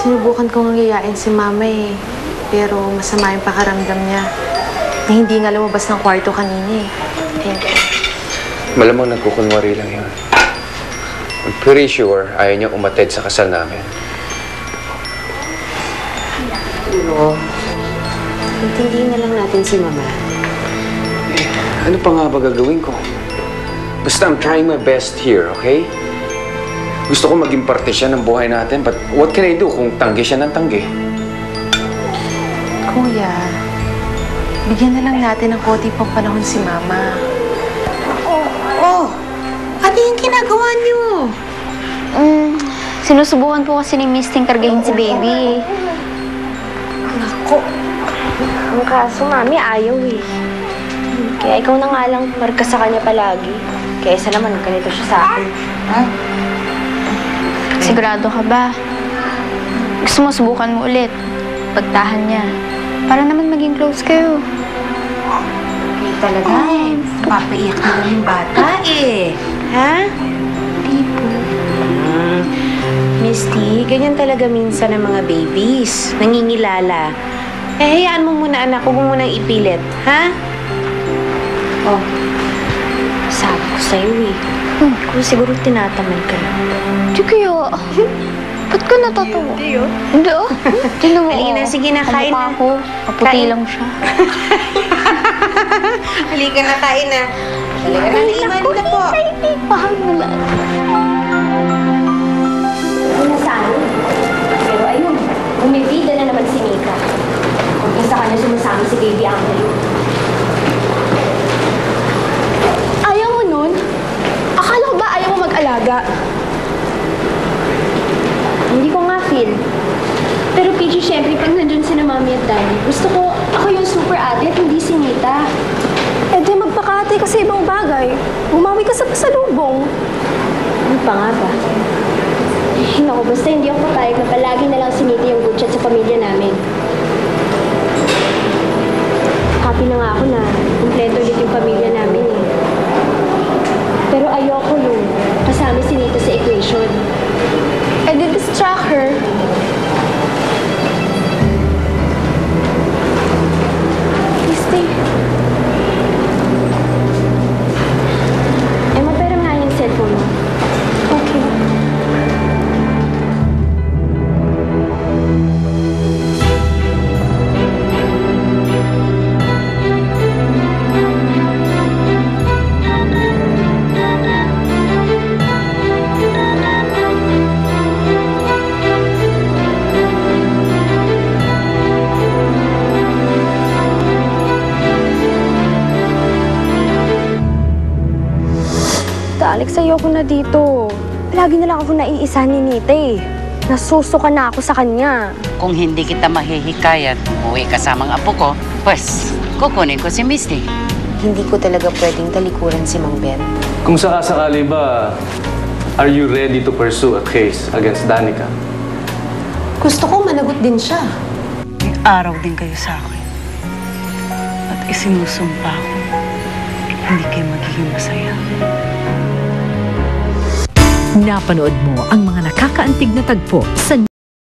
Sinubukan kong ngayain si Mama eh. Pero masama yung pakaramdam niya. Na hindi nga lumabas ng kwarto kanina eh. Malamang nagkukunwari lang yun. I'm pretty sure ayaw niya umattend sa kasal namin. Pero, intindihin na lang natin si Mama. Ano pa nga ba gagawin ko? Basta I'm trying my best here, okay? Gusto ko maging parte siya ng buhay natin, but what can I do kung tanggi siya ng tanggi? Kuya, bigyan na lang natin ng konti pang panahon si Mama. Oh! Ano yung ginagawa niyo? Sinusubukan po kasi ni Miss Ting kargahin si Baby. Ako, ang kaso, Mami, ayaw eh. Kaya ikaw na nga lang marka sa kanya palagi. Kaysa naman, ganito siya sa akin. Ha? Sigurado ka ba? Gusto mo subukan mo ulit? Pagtahan niya. Para naman maging close kayo. Hindi talaga eh. Papaiyak na lang yung bata eh. Ha? Hindi po. Misty, ganyan talaga minsan ng mga babies. Nangingilala. Eh, hayaan mo muna anak, huwag mo munang ipilit. Ha? Oh, sabi ko sa'yo eh. Kung siguro tinatamad ka lang. Di kaya. Ba't ka natatawa? Hindi oh. Hindi oh. Tignan mo. Halika na, sige na, kain na. Ako, kaputi lang siya. Halika na, kain na. Halika na, naiman na po. Pahal mo lang. Ano sana? Pero ayun, bumibida na naman si Mika. Kung isa kanya sumasama si Baby Angelo. Ayaw mo nun? Akala ko ba ayaw mo mag-alaga? Hindi ko nga feel. Pero PG, syempre, pag nandun si na Mami at Daddy, gusto ko ako yung super ate at hindi si Nita. Eh di magpakati ka sa ibang bagay. Umawi ka sa pasalubong. Ano pa nga ba? Naku, basta hindi ako papayag na palagi na lang si Nita yung good chat sa pamilya namin. Happy na nga ako na kumpleto ulit yung pamilya namin eh. Pero ayoko yung kasama si Nita sa equation. Eh di distract her. Stay. Emma, pero nga yung cellphone mo. Okay. Alex, ayoko na dito. Lagi na lang ako naiisa ni Nita eh. Nasusuka na ako sa kanya. Kung hindi kita mahihikayat, umuwi kasamang apo ko, pues, kukunin ko si Misty. Hindi ko talaga pwedeng talikuran si Mang Ben. Kung sakasakali ba, are you ready to pursue a case against Danica? Gusto ko managot din siya. May araw din kayo sa akin. At isinusumpa ko, hindi kayo magiging masaya. Napanood mo ang mga nakakaantig na tagpo sa